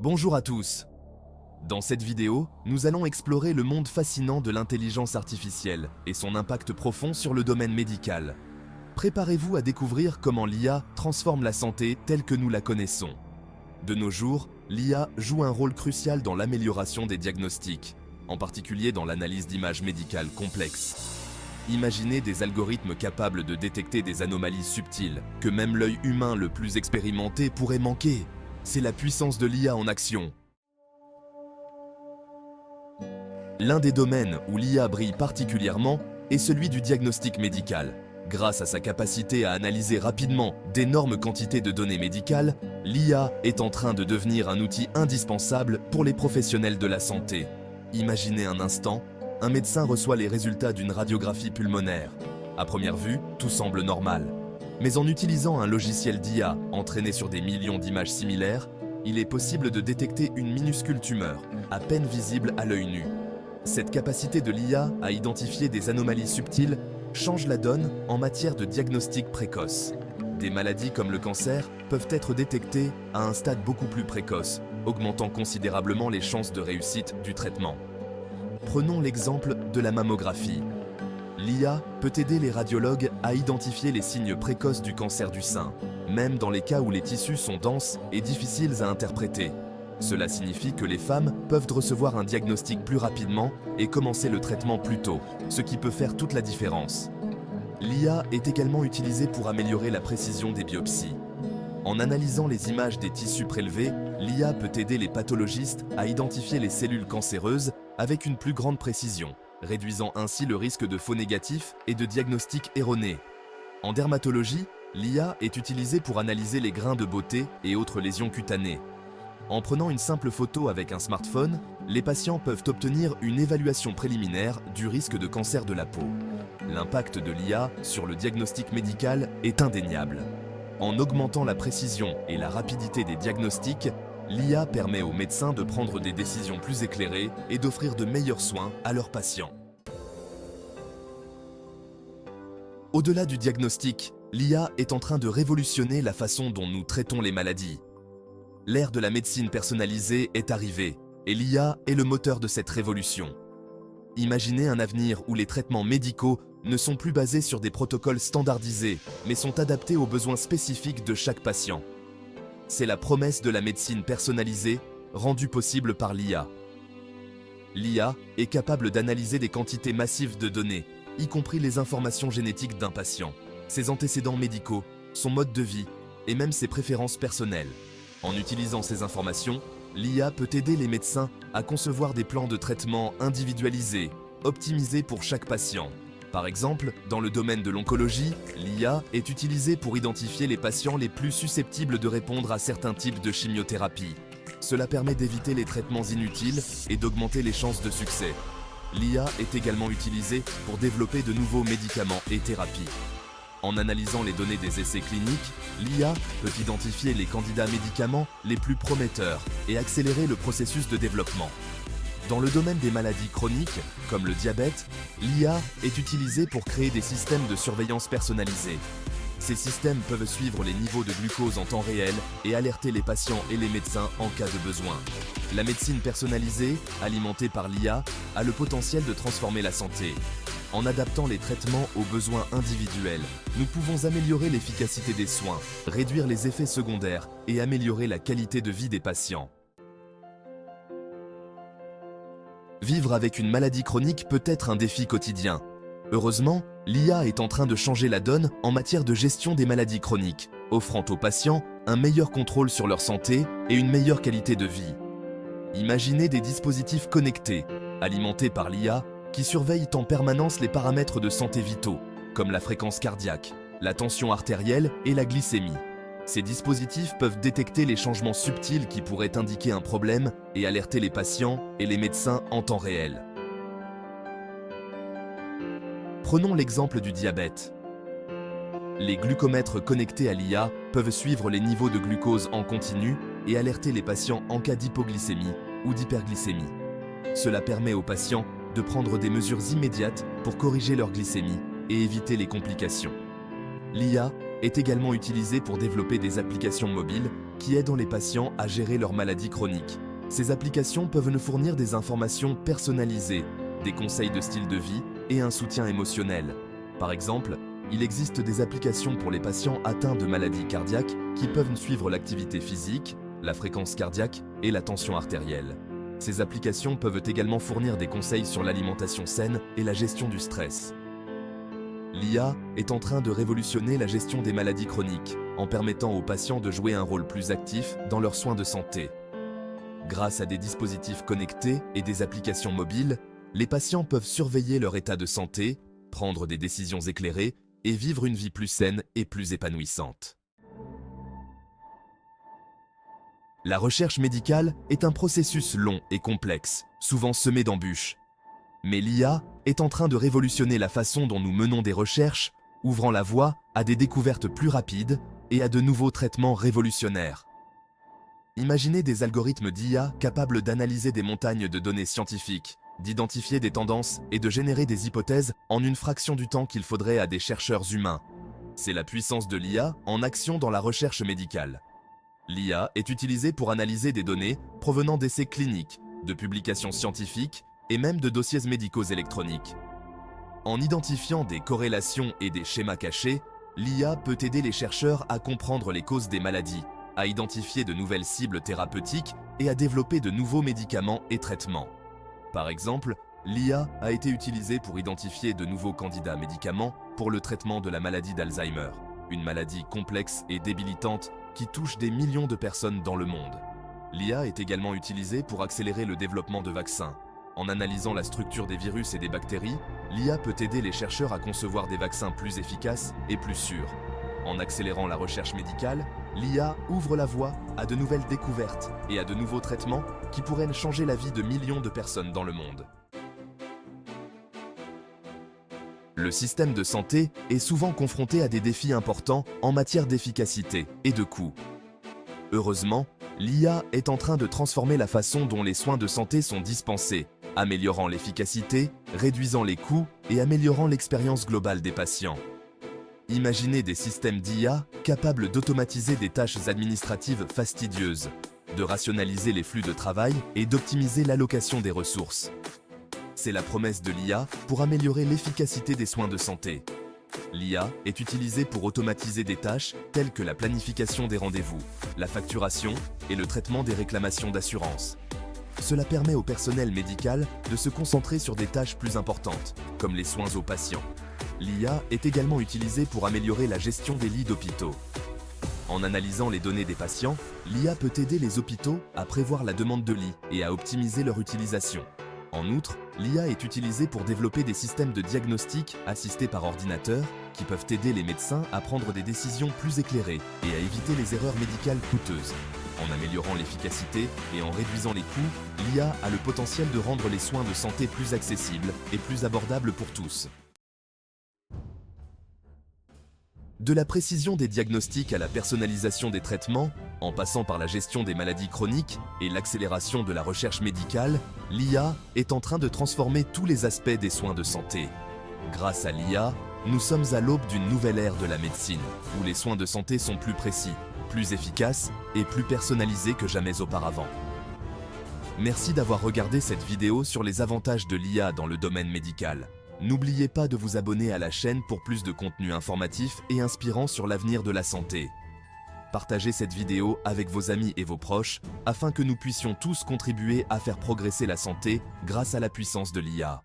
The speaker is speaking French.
Bonjour à tous. Dans cette vidéo, nous allons explorer le monde fascinant de l'intelligence artificielle et son impact profond sur le domaine médical. Préparez-vous à découvrir comment l'IA transforme la santé telle que nous la connaissons. De nos jours, l'IA joue un rôle crucial dans l'amélioration des diagnostics, en particulier dans l'analyse d'images médicales complexes. Imaginez des algorithmes capables de détecter des anomalies subtiles que même l'œil humain le plus expérimenté pourrait manquer. C'est la puissance de l'IA en action. L'un des domaines où l'IA brille particulièrement est celui du diagnostic médical. Grâce à sa capacité à analyser rapidement d'énormes quantités de données médicales, l'IA est en train de devenir un outil indispensable pour les professionnels de la santé. Imaginez un instant, un médecin reçoit les résultats d'une radiographie pulmonaire. À première vue, tout semble normal. Mais en utilisant un logiciel d'IA entraîné sur des millions d'images similaires, il est possible de détecter une minuscule tumeur, à peine visible à l'œil nu. Cette capacité de l'IA à identifier des anomalies subtiles change la donne en matière de diagnostic précoce. Des maladies comme le cancer peuvent être détectées à un stade beaucoup plus précoce, augmentant considérablement les chances de réussite du traitement. Prenons l'exemple de la mammographie. L'IA peut aider les radiologues à identifier les signes précoces du cancer du sein, même dans les cas où les tissus sont denses et difficiles à interpréter. Cela signifie que les femmes peuvent recevoir un diagnostic plus rapidement et commencer le traitement plus tôt, ce qui peut faire toute la différence. L'IA est également utilisée pour améliorer la précision des biopsies. En analysant les images des tissus prélevés, l'IA peut aider les pathologistes à identifier les cellules cancéreuses avec une plus grande précision, réduisant ainsi le risque de faux négatifs et de diagnostics erronés. En dermatologie, l'IA est utilisée pour analyser les grains de beauté et autres lésions cutanées. En prenant une simple photo avec un smartphone, les patients peuvent obtenir une évaluation préliminaire du risque de cancer de la peau. L'impact de l'IA sur le diagnostic médical est indéniable. En augmentant la précision et la rapidité des diagnostics, l'IA permet aux médecins de prendre des décisions plus éclairées et d'offrir de meilleurs soins à leurs patients. Au-delà du diagnostic, l'IA est en train de révolutionner la façon dont nous traitons les maladies. L'ère de la médecine personnalisée est arrivée, et l'IA est le moteur de cette révolution. Imaginez un avenir où les traitements médicaux ne sont plus basés sur des protocoles standardisés, mais sont adaptés aux besoins spécifiques de chaque patient. C'est la promesse de la médecine personnalisée, rendue possible par l'IA. L'IA est capable d'analyser des quantités massives de données, y compris les informations génétiques d'un patient, ses antécédents médicaux, son mode de vie et même ses préférences personnelles. En utilisant ces informations, l'IA peut aider les médecins à concevoir des plans de traitement individualisés, optimisés pour chaque patient. Par exemple, dans le domaine de l'oncologie, l'IA est utilisée pour identifier les patients les plus susceptibles de répondre à certains types de chimiothérapie. Cela permet d'éviter les traitements inutiles et d'augmenter les chances de succès. L'IA est également utilisée pour développer de nouveaux médicaments et thérapies. En analysant les données des essais cliniques, l'IA peut identifier les candidats médicaments les plus prometteurs et accélérer le processus de développement. Dans le domaine des maladies chroniques, comme le diabète, l'IA est utilisée pour créer des systèmes de surveillance personnalisés. Ces systèmes peuvent suivre les niveaux de glucose en temps réel et alerter les patients et les médecins en cas de besoin. La médecine personnalisée, alimentée par l'IA, a le potentiel de transformer la santé. En adaptant les traitements aux besoins individuels, nous pouvons améliorer l'efficacité des soins, réduire les effets secondaires et améliorer la qualité de vie des patients. Vivre avec une maladie chronique peut être un défi quotidien. Heureusement, l'IA est en train de changer la donne en matière de gestion des maladies chroniques, offrant aux patients un meilleur contrôle sur leur santé et une meilleure qualité de vie. Imaginez des dispositifs connectés, alimentés par l'IA, qui surveillent en permanence les paramètres de santé vitaux, comme la fréquence cardiaque, la tension artérielle et la glycémie. Ces dispositifs peuvent détecter les changements subtils qui pourraient indiquer un problème et alerter les patients et les médecins en temps réel. Prenons l'exemple du diabète. Les glucomètres connectés à l'IA peuvent suivre les niveaux de glucose en continu et alerter les patients en cas d'hypoglycémie ou d'hyperglycémie. Cela permet aux patients de prendre des mesures immédiates pour corriger leur glycémie et éviter les complications. L'IA est également utilisée pour développer des applications mobiles qui aident les patients à gérer leurs maladies chroniques. Ces applications peuvent nous fournir des informations personnalisées, des conseils de style de vie et un soutien émotionnel. Par exemple, il existe des applications pour les patients atteints de maladies cardiaques qui peuvent suivre l'activité physique, la fréquence cardiaque et la tension artérielle. Ces applications peuvent également fournir des conseils sur l'alimentation saine et la gestion du stress. L'IA est en train de révolutionner la gestion des maladies chroniques en permettant aux patients de jouer un rôle plus actif dans leurs soins de santé. Grâce à des dispositifs connectés et des applications mobiles, les patients peuvent surveiller leur état de santé, prendre des décisions éclairées et vivre une vie plus saine et plus épanouissante. La recherche médicale est un processus long et complexe, souvent semé d'embûches. Mais l'IA est en train de révolutionner la façon dont nous menons des recherches, ouvrant la voie à des découvertes plus rapides et à de nouveaux traitements révolutionnaires. Imaginez des algorithmes d'IA capables d'analyser des montagnes de données scientifiques, d'identifier des tendances et de générer des hypothèses en une fraction du temps qu'il faudrait à des chercheurs humains. C'est la puissance de l'IA en action dans la recherche médicale. L'IA est utilisée pour analyser des données provenant d'essais cliniques, de publications scientifiques et même de dossiers médicaux électroniques. En identifiant des corrélations et des schémas cachés, l'IA peut aider les chercheurs à comprendre les causes des maladies, à identifier de nouvelles cibles thérapeutiques et à développer de nouveaux médicaments et traitements. Par exemple, l'IA a été utilisée pour identifier de nouveaux candidats médicaments pour le traitement de la maladie d'Alzheimer, une maladie complexe et débilitante qui touche des millions de personnes dans le monde. L'IA est également utilisée pour accélérer le développement de vaccins. En analysant la structure des virus et des bactéries, l'IA peut aider les chercheurs à concevoir des vaccins plus efficaces et plus sûrs. En accélérant la recherche médicale, l'IA ouvre la voie à de nouvelles découvertes et à de nouveaux traitements qui pourraient changer la vie de millions de personnes dans le monde. Le système de santé est souvent confronté à des défis importants en matière d'efficacité et de coût. Heureusement, l'IA est en train de transformer la façon dont les soins de santé sont dispensés, améliorant l'efficacité, réduisant les coûts et améliorant l'expérience globale des patients. Imaginez des systèmes d'IA capables d'automatiser des tâches administratives fastidieuses, de rationaliser les flux de travail et d'optimiser l'allocation des ressources. C'est la promesse de l'IA pour améliorer l'efficacité des soins de santé. L'IA est utilisée pour automatiser des tâches telles que la planification des rendez-vous, la facturation et le traitement des réclamations d'assurance. Cela permet au personnel médical de se concentrer sur des tâches plus importantes, comme les soins aux patients. L'IA est également utilisée pour améliorer la gestion des lits d'hôpitaux. En analysant les données des patients, l'IA peut aider les hôpitaux à prévoir la demande de lits et à optimiser leur utilisation. En outre, l'IA est utilisée pour développer des systèmes de diagnostic assistés par ordinateur qui peuvent aider les médecins à prendre des décisions plus éclairées et à éviter les erreurs médicales coûteuses. En améliorant l'efficacité et en réduisant les coûts, l'IA a le potentiel de rendre les soins de santé plus accessibles et plus abordables pour tous. De la précision des diagnostics à la personnalisation des traitements, en passant par la gestion des maladies chroniques et l'accélération de la recherche médicale, l'IA est en train de transformer tous les aspects des soins de santé. Grâce à l'IA, nous sommes à l'aube d'une nouvelle ère de la médecine, où les soins de santé sont plus précis, plus efficaces et plus personnalisés que jamais auparavant. Merci d'avoir regardé cette vidéo sur les avantages de l'IA dans le domaine médical. N'oubliez pas de vous abonner à la chaîne pour plus de contenu informatif et inspirant sur l'avenir de la santé. Partagez cette vidéo avec vos amis et vos proches afin que nous puissions tous contribuer à faire progresser la santé grâce à la puissance de l'IA.